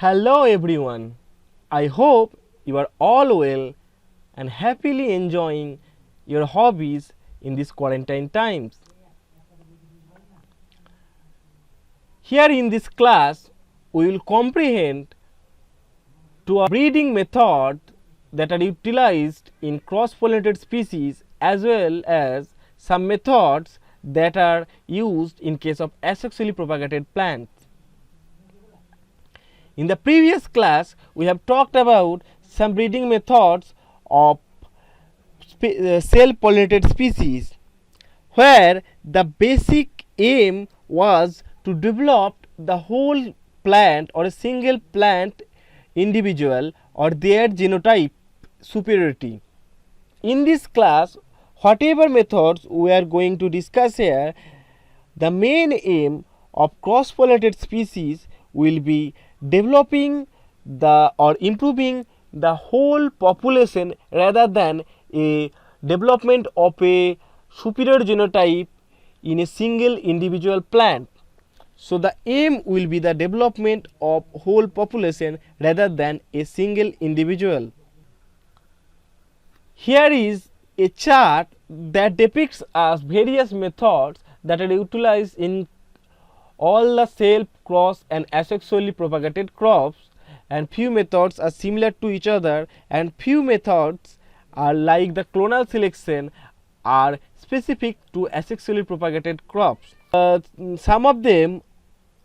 Hello everyone. I hope you are all well and happily enjoying your hobbies in these quarantine times. Here in this class, we will comprehend to a breeding method that are utilized in cross-pollinated species as well as some methods that are used in case of asexually propagated plants. In the previous class, we have talked about some breeding methods of self-pollinated species, where the basic aim was to develop the whole plant or a single plant individual or their genotype superiority. In this class, whatever methods we are going to discuss here, the main aim of cross-pollinated species will be developing the or improving the whole population rather than a development of a superior genotype in a single individual plant. So the aim will be the development of whole population rather than a single individual. Here is a chart that depicts us various methods that are utilized in all the self, cross and asexually propagated crops, and few methods are similar to each other and few methods are like the clonal selection are specific to asexually propagated crops. Some of them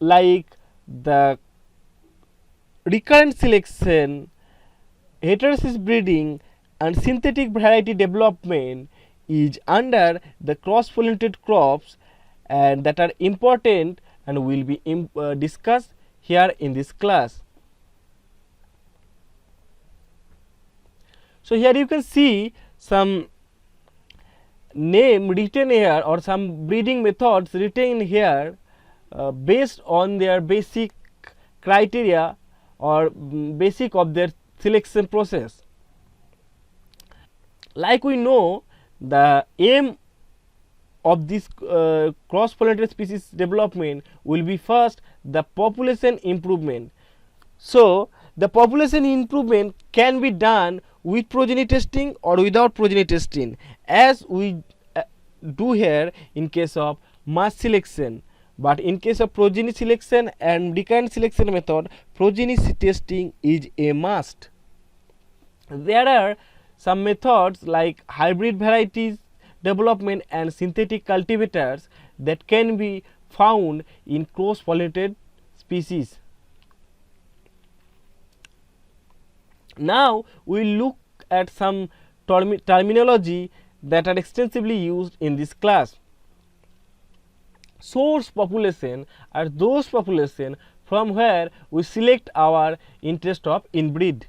like the recurrent selection, heterosis breeding and synthetic variety development is under the cross-pollinated crops and that are important and will be discussed here in this class. So here you can see some name written here or some breeding methods written here based on their basic criteria or basic of their selection process. Like we know, the aim of this cross-pollinated species development will be first the population improvement. So the population improvement can be done with progeny testing or without progeny testing, as we do here in case of mass selection. But in case of progeny selection and recurrent selection method, progeny testing is a must. There are some methods like hybrid varieties development and synthetic cultivators that can be found in cross-pollinated species. Now we will look at some terminology that are extensively used in this class. Source population are those population from where we select our interest of inbreed.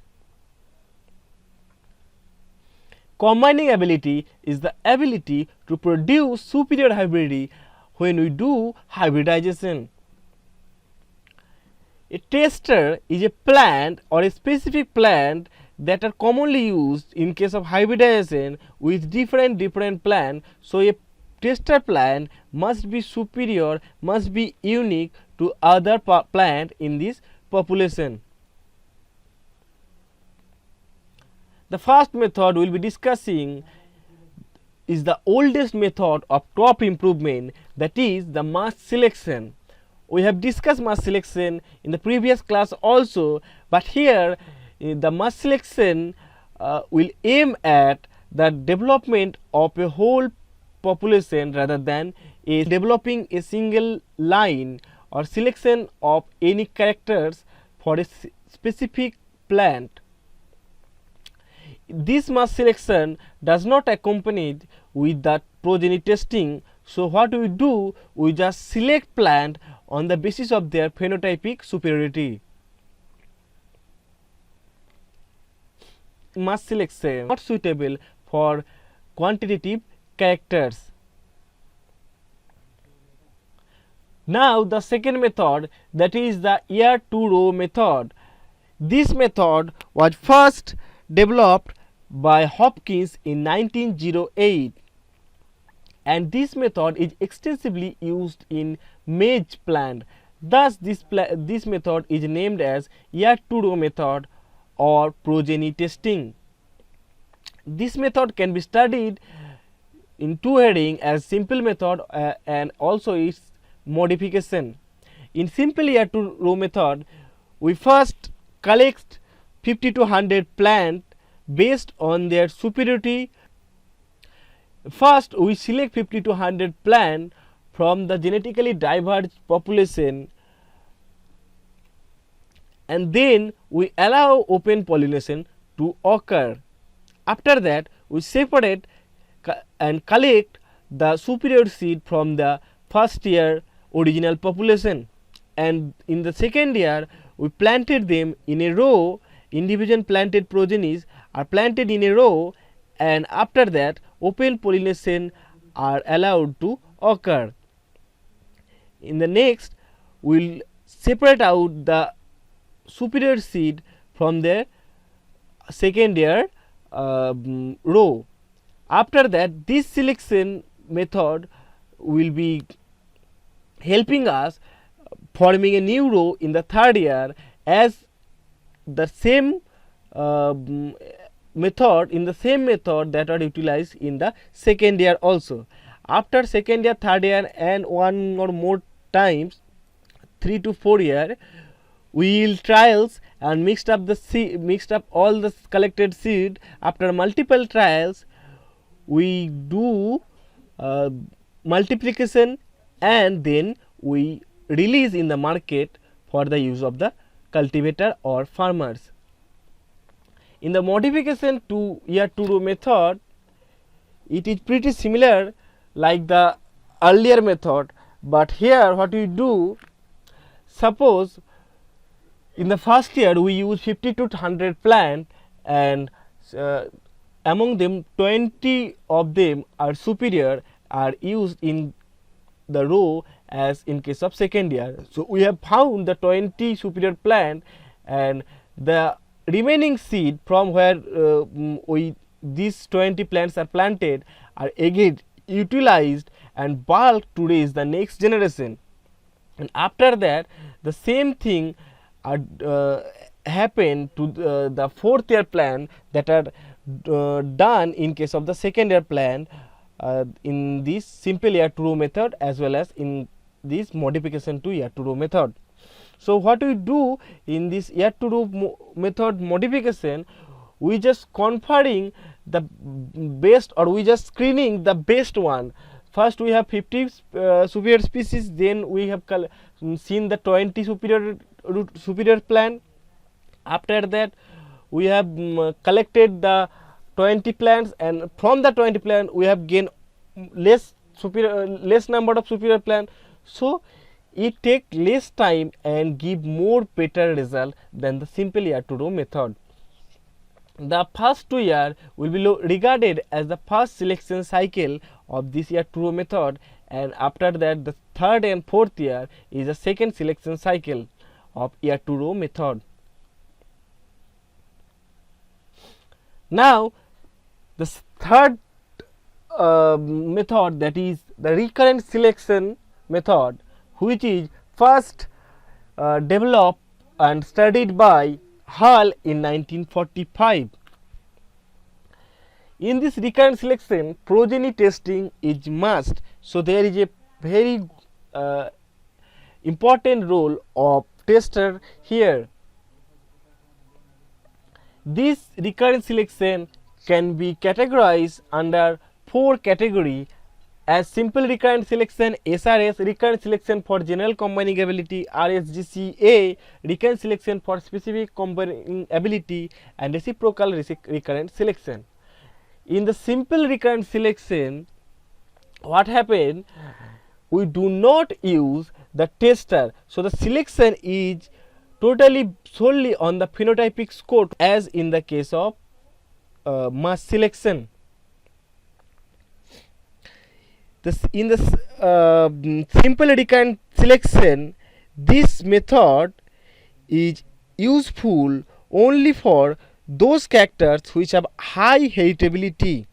Combining ability is the ability to produce superior hybrid when we do hybridization. A tester is a plant or a specific plant that are commonly used in case of hybridization with different plant. So a tester plant must be superior, must be unique to other plant in this population. The first method we will be discussing is the oldest method of crop improvement, that is the mass selection. We have discussed mass selection in the previous class also, but here the mass selection will aim at the development of a whole population rather than developing a single line or selection of any characters for a specific plant. This mass selection does not accompany with the progeny testing. So what we do, we just select plant on the basis of their phenotypic superiority. Mass selection not suitable for quantitative characters. Now the second method, that is the year 2 row method. This method was first developed by Hopkins in 1908 and this method is extensively used in maize plant. Thus, this method is named as year-to-row method or progeny testing. This method can be studied in two heading as simple method and also its modification. In simple year-to-row method, we first collect 50 to 100 plant based on their superiority. First, we select 50 to 100 plant from the genetically diverse population, and then we allow open pollination to occur. After that, we separate and collect the superior seed from the first year original population, and in the second year we planted them in a row. Individual planted progenies are planted in a row, and after that open pollination are allowed to occur. In the next, we will separate out the superior seed from the second year row. After that, this selection method will be helping us forming a new row in the third year as the same method that are utilized in the second year also. After second year, third year, and one or more times 3 to 4 year, we will trials and mixed up all the collected seed. After multiple trials, we do multiplication, and then we release in the market for the use of the cultivator or farmers. In the modification to year-to-row method, it is pretty similar like the earlier method, but here what we do, suppose in the first year we use 50 to 100 plant, and among them 20 of them are superior, are used in the row as in case of second year. So, we have found the 20 superior plant, and the remaining seed from where these 20 plants are planted are again utilized and bulk to raise the next generation. And after that, the same thing happen to the fourth year plant that are done in case of the second year plant in this simple year-to-row method as well as in this modification to year-to-row method. So, what we do in this year-to-row method modification, we just conferring the best, or we just screening the best one. First we have 50 superior species, then we have seen the 20 superior plant. After that, we have collected the 20 plants, and from the 20 plant we have gained less number of superior plant. So, it take less time and give more better result than the simple year-to-row method. The first 2 years will be regarded as the first selection cycle of this year-to-row method, and after that the third and fourth year is the second selection cycle of year-to-row method. Now, the third method, that is the recurrent selection method, which is first developed and studied by Hall in 1945. In this recurrent selection, progeny testing is must. So, there is a very important role of tester here. This recurrent selection can be categorized under 4 categories as simple recurrent selection, SRS, recurrent selection for general combining ability, RSGCA, recurrent selection for specific combining ability, and reciprocal recurrent selection. In the simple recurrent selection, what happened? We do not use the tester. So, the selection is totally solely on the phenotypic score, as in the case of mass selection. In the simple recurrent selection, this method is useful only for those characters which have high heritability,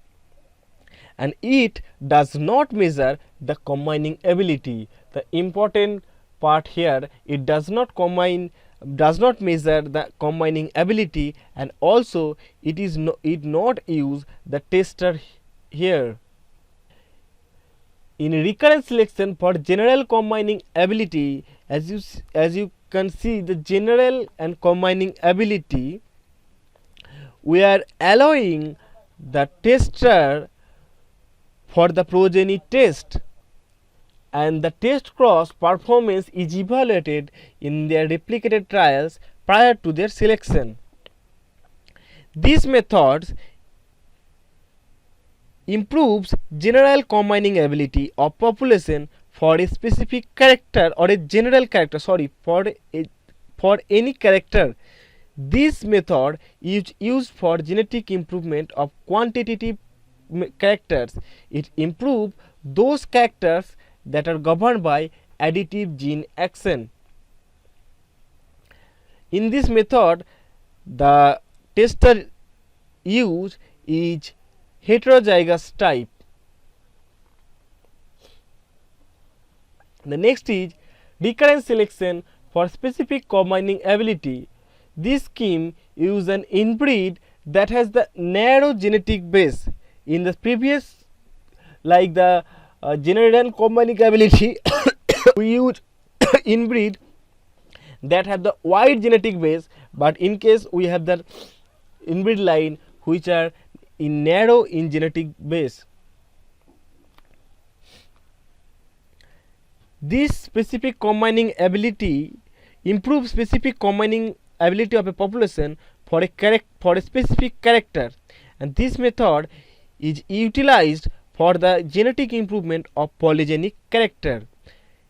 and it does not measure the combining ability. The important part here, it does not measure the combining ability, and also it not use the tester here. In recurrent selection for general combining ability, as you can see the general and combining ability, we are allowing the tester for the progeny test, and the test cross performance is evaluated in their replicated trials prior to their selection. These methods improves general combining ability of population for a specific character or a general character, for any character. This method is used for genetic improvement of quantitative characters. It improves those characters that are governed by additive gene action. In this method, the tester used is heterozygous type. The next is recurrent selection for specific combining ability. This scheme uses an inbreed that has the narrow genetic base. In the previous, like the general combining ability, we use inbreed that have the wide genetic base, but in case we have the inbreed line which are in narrow in genetic base. This specific combining ability improves specific combining ability of a population for a specific character, and this method is utilized for the genetic improvement of polygenic character.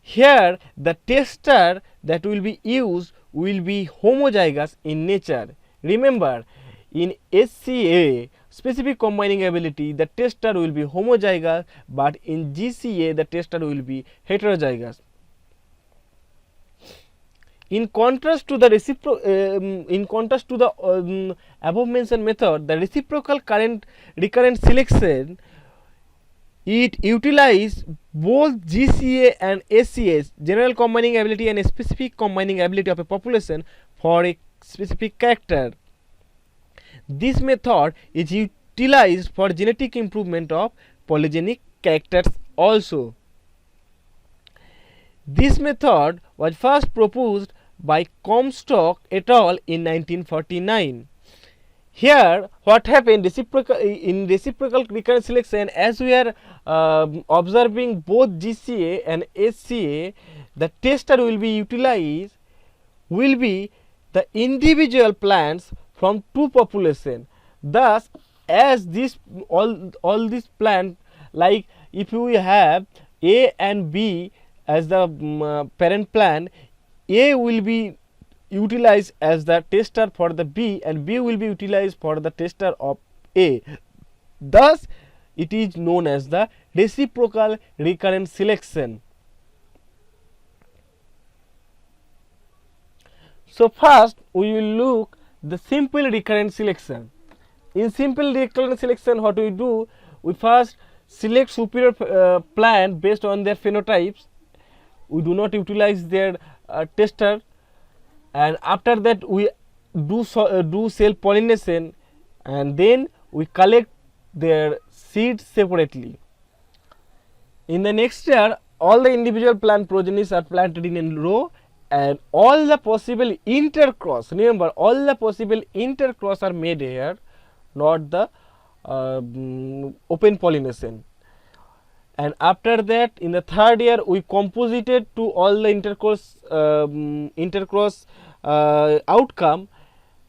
Here the tester that will be used will be homozygous in nature. Remember, in SCA specific combining ability the tester will be homozygous, but in GCA the tester will be heterozygous. In contrast to the above mentioned method, the reciprocal recurrent selection, it utilizes both GCA and SCA, general combining ability and specific combining ability of a population for a specific character. This method is utilized for genetic improvement of polygenic characters also. This method was first proposed by Comstock et al. In 1949. Here, what happened in reciprocal recurrent selection, as we are observing both GCA and SCA, the tester will be utilized will be the individual plants from two population. Thus, as this all these plant, like if we have A and B as the parent plant, A will be utilized as the tester for the B, and B will be utilized for the tester of A. Thus, it is known as the reciprocal recurrent selection. So first we will look the simple recurrent selection. In simple recurrent selection, what we do, we first select superior plant based on their phenotypes. We do not utilize their tester, and after that we do self pollination, and then we collect their seeds separately. In the next year, all the individual plant progenies are planted in a row, and all the possible intercross, remember, all the possible intercross are made here, not the open pollination. And after that, in the third year, we composited to all the intercross outcome,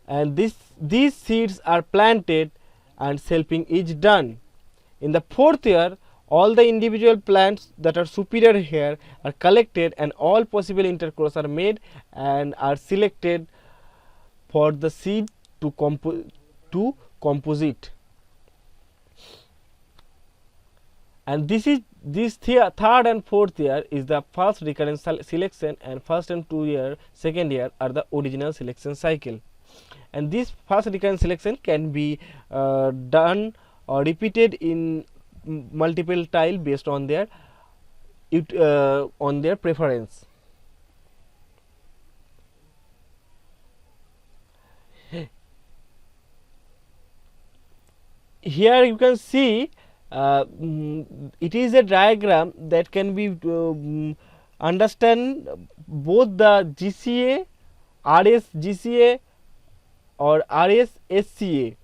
and these seeds are planted and selfing is done. In the fourth year, all the individual plants that are superior here are collected, and all possible intercross are made and are selected for the seed to composite. And this third and fourth year is the first recurrent selection, and first and second year are the original selection cycle. And this first recurrent selection can be done or repeated in multiple tiles based on their preference. here you can see it is a diagram that can be understand both the GCA, RS GCA or RS SCA,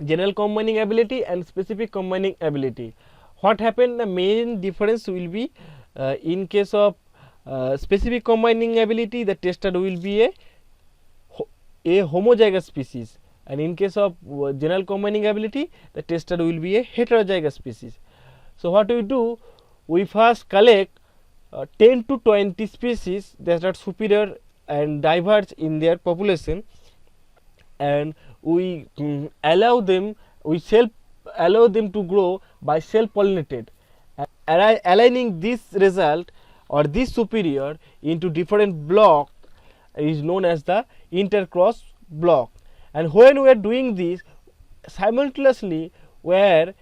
general combining ability and specific combining ability. What happened, the main difference will be in case of specific combining ability, the tester will be a homozygous species, and in case of general combining ability, the tester will be a heterozygous species. So what we do, we first collect 10 to 20 species that are superior and diverge in their population, and we allow them to grow by self pollinated, aligning this result or this superior into different block is known as the intercross block. And when we are doing this, simultaneously we are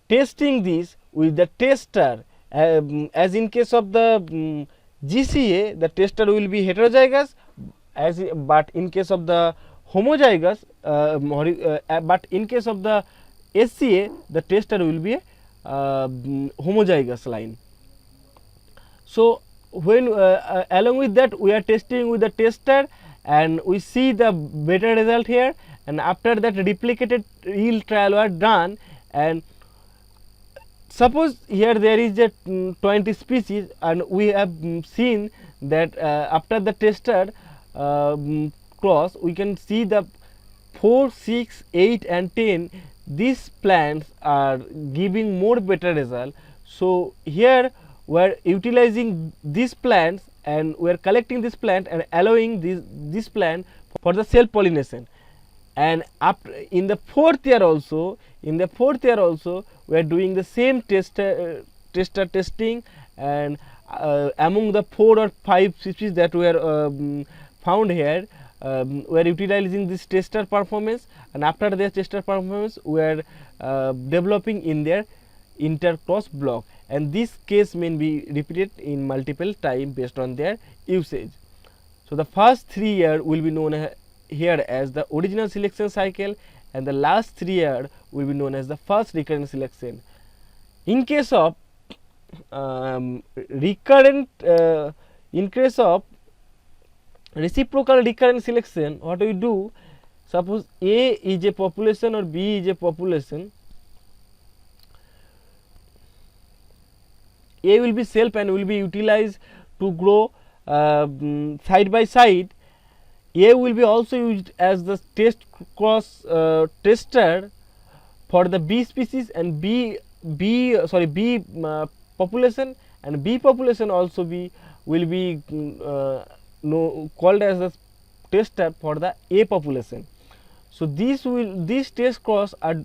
testing this with the tester, as in case of the GCA, the tester will be heterozygous, but in case of the homozygous, but in case of the SCA, the tester will be a homozygous line. So when along with that, we are testing with the tester and we see the better result here, and after that replicated yield trial were done, and suppose here there is a 20 species, and we have seen that after the tester cross, we can see the 4, 6, 8 and 10, these plants are giving more better result. So here we are utilizing these plants and we are collecting this plant and allowing this plant for the self pollination. And after in the fourth year also, we are doing the same tester testing, and among the 4 or 5 species that were found here, we are utilizing this tester performance, and after their tester performance we are developing in their intercross block, and this case may be repeated in multiple time based on their usage. So the first 3 year will be known here as the original selection cycle, and the last 3 year will be known as the first recurrent selection. In case of reciprocal recurrent selection, what we do, suppose A is a population or B is a population, A will be self and will be utilized to grow side by side. A will be also used as the tester for the B species, and B population, and B population also will be called as the tester for the A population. So these test cross are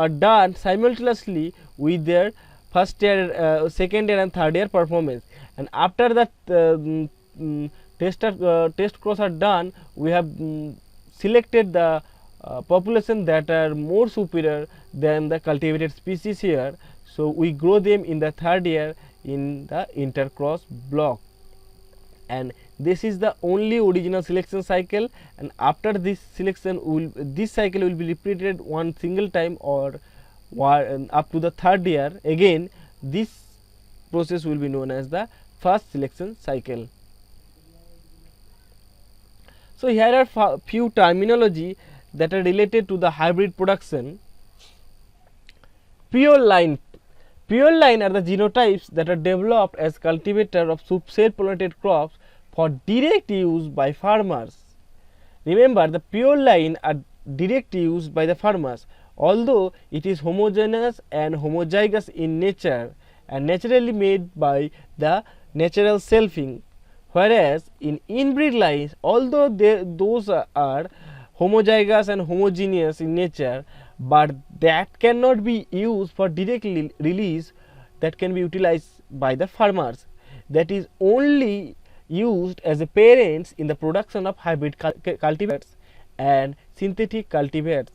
done simultaneously with their first year, second year and third year performance, and after that test cross are done, we have selected the population that are more superior than the cultivated species here. So we grow them in the third year in the intercross block, and this is the only original selection cycle, and after this selection this cycle will be repeated one single time or up to the third year. Again this process will be known as the first selection cycle. So here are few terminology that are related to the hybrid production. Pure line are the genotypes that are developed as cultivator of self-pollinated crops for direct use by farmers. Remember, the pure line are direct use by the farmers, although it is homogeneous and homozygous in nature and naturally made by the natural selfing. Whereas in inbreed lines, although those are homozygous and homogeneous in nature, but that cannot be used for direct release, that can be utilized by the farmers, that is only used as a parents in the production of hybrid cultivars and synthetic cultivars.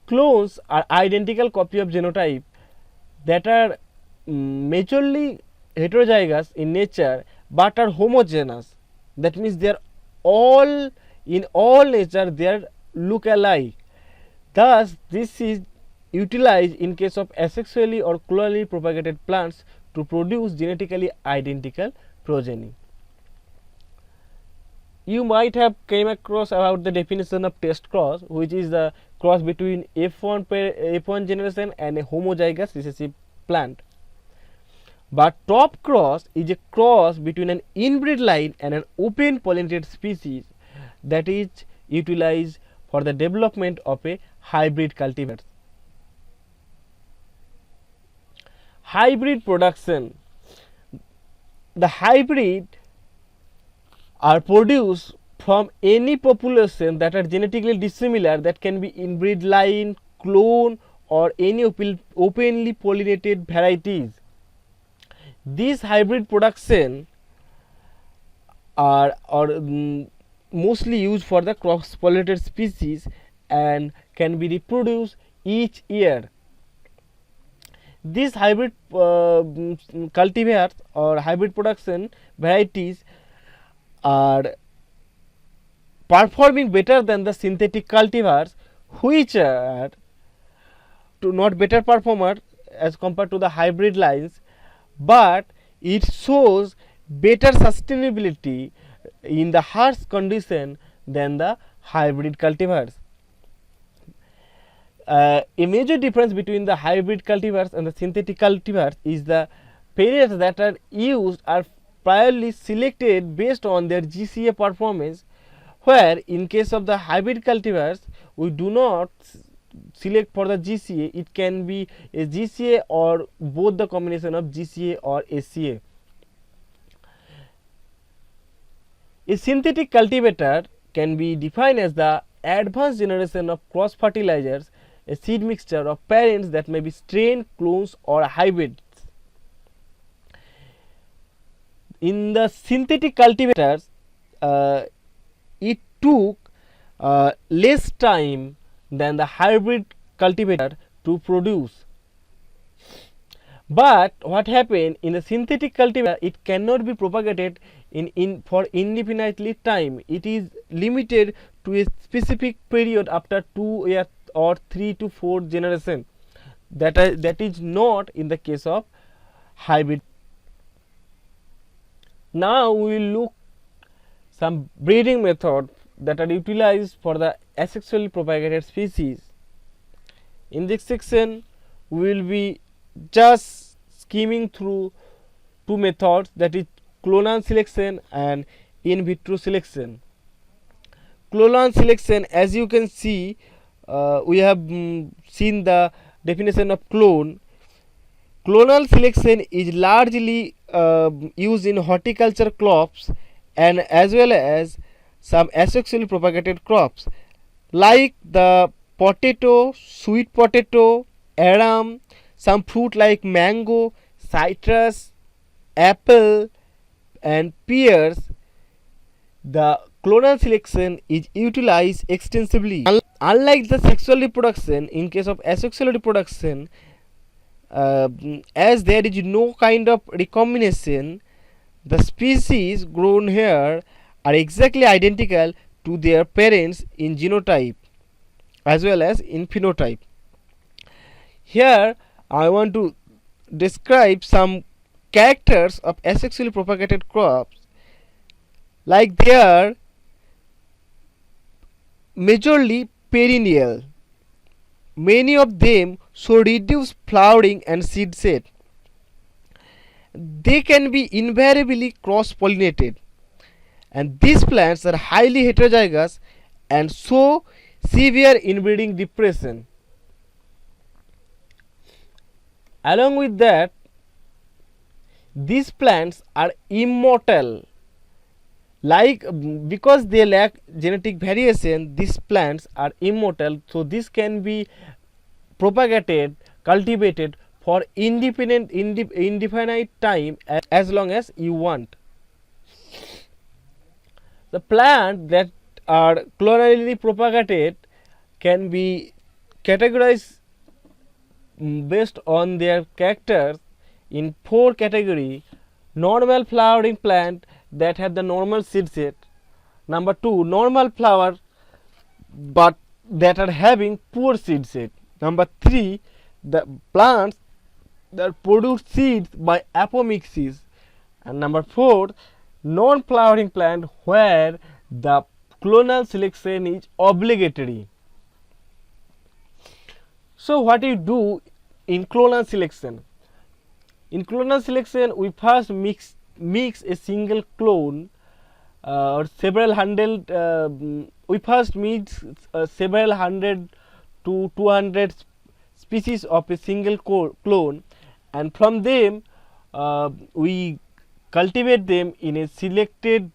Clones are identical copy of genotype that are majorly heterozygous in nature but are homogeneous. That means they are all nature they are look alike. Thus, this is utilized in case of asexually or clonally propagated plants to produce genetically identical progeny. You might have came across about the definition of test cross, which is the cross between F1 generation and a homozygous recessive plant. But top cross is a cross between an inbred line and an open pollinated species that is utilized for the development of a hybrid cultivar. Hybrid production. The hybrid are produced from any population that are genetically dissimilar, that can be inbred line, clone, or any openly pollinated varieties. These hybrid production are mostly used for the cross pollinated species and can be reproduced each year. These hybrid cultivars or hybrid production varieties are performing better than the synthetic cultivars, which are not better performer as compared to the hybrid lines, but it shows better sustainability in the harsh condition than the hybrid cultivars. A major difference between the hybrid cultivars and the synthetic cultivars is the periods that are used are priorly selected based on their GCA performance, where in case of the hybrid cultivars we do not select for the GCA. It can be a GCA or both the combination of GCA or SCA. A synthetic cultivator can be defined as the advanced generation of cross fertilizers, a seed mixture of parents that may be strain, clones, or hybrids. In the synthetic cultivators, it took less time than the hybrid cultivator to produce. But what happened in the synthetic cultivator, it cannot be propagated for indefinitely time. It is limited to a specific period after 2 years or 3 to 4 generation. That is not in the case of hybrid. Now we will look some breeding methods that are utilized for the asexually propagated species. In this section, we will be just skimming through two methods, that is clonal selection and in vitro selection. Clonal selection, as you can see, we have seen the definition of clone. Clonal selection is largely used in horticulture crops and as well as some asexually propagated crops like the potato, sweet potato, aram, some fruit like mango, citrus, apple, and pears. The clonal selection is utilized extensively. Unlike the sexual reproduction, in case of asexual reproduction, as there is no kind of recombination, the species grown here are exactly identical to their parents in genotype as well as in phenotype. Here I want to describe some characters of asexually propagated crops, like they are majorly perennial. Many of them show reduced flowering and seed set. They can be invariably cross pollinated, and these plants are highly heterozygous and show severe inbreeding depression. Along with that, these plants are immortal. Like because they lack genetic variation, these plants are immortal, so this can be propagated, cultivated for indefinite time as long as you want. The plants that are clonally propagated can be categorized based on their characters in 4 categories: normal flowering plant that have the normal seed set, Number 2, normal flower but that are having poor seed set. Number 3, the plants that produce seeds by apomixis. And number 4, non-flowering plant where the clonal selection is obligatory. So what you do in clonal selection? In clonal selection, we first mix a single clone or several hundred. We first mix several hundred to 200 species of a single clone, and from them we cultivate them in a selected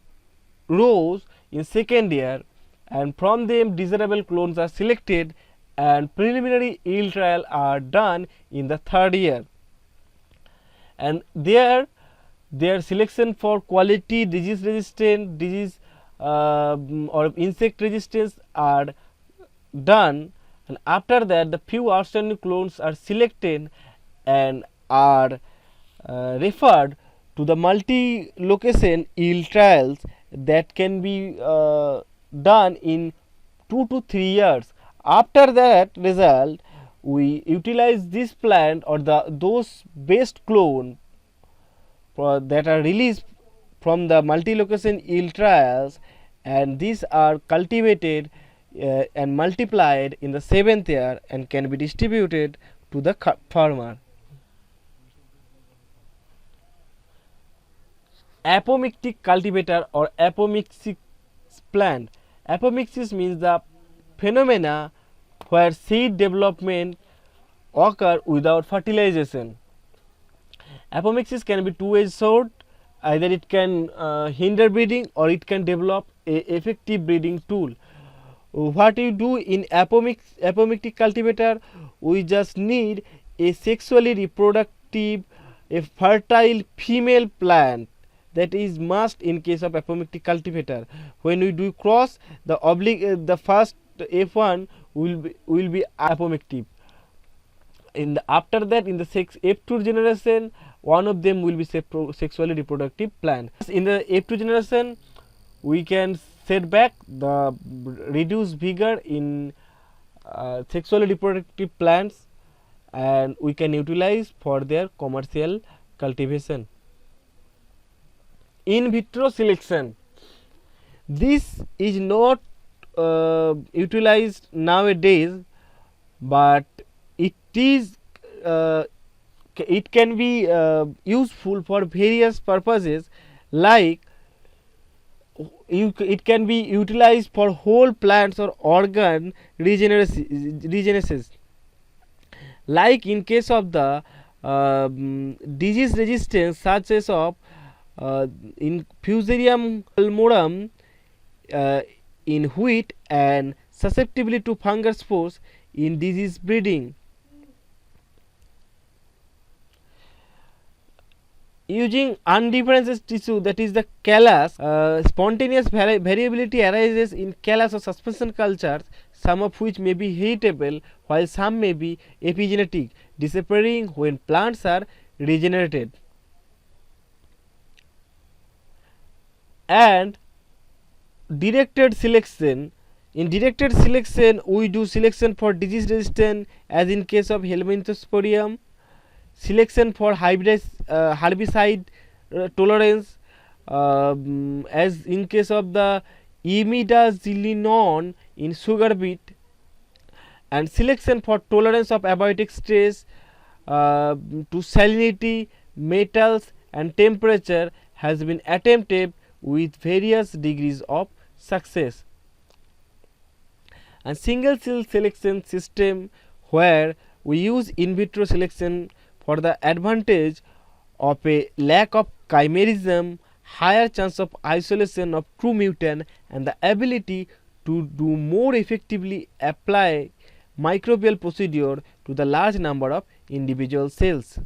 rows in second year, and from them desirable clones are selected and preliminary yield trial are done in the third year, and their selection for quality, disease resistant, or insect resistance are done, and after that the few outstanding clones are selected and are referred to the multi location yield trials that can be done in 2 to 3 years. After that result, we utilize this plant or those best clone that are released from the multi location yield trials, and these are cultivated and multiplied in the 7th year and can be distributed to the farmer. Apomictic cultivator or apomixis plant. Apomixis means the phenomena where seed development occur without fertilization. Apomixis can be two-edged sword. Either it can hinder breeding or it can develop a effective breeding tool. What you do in apomictic cultivator, we just need a sexually reproductive, a fertile female plant. That is must in case of apomictic cultivator. When we do cross, the first F1 will be apomictic. After that, in the F2 generation, one of them will be sexually reproductive plant. In the F2 generation, we can set back the reduced vigor in sexually reproductive plants, and we can utilize for their commercial cultivation. In vitro selection, this is not utilized nowadays, but it can be useful for various purposes, like it can be utilized for whole plants or organ regenesis, like in case of the disease resistance such as of in Fusarium palmarum in wheat, and susceptibility to fungus spores in disease breeding. Using undifferentiated tissue, that is the callus, spontaneous variability arises in callus or suspension cultures, some of which may be heritable while some may be epigenetic, disappearing when plants are regenerated. And directed selection. In directed selection, we do selection for disease resistance, as in case of Helminthosporium, selection for herbicide tolerance, as in case of the imidazolinone in sugar beet, and selection for tolerance of abiotic stress to salinity, metals and temperature has been attempted with various degrees of success. And single cell selection system, where we use in vitro selection for the advantage of a lack of chimerism, higher chance of isolation of true mutant, and the ability to do more effectively apply microbial procedure to the large number of individual cells.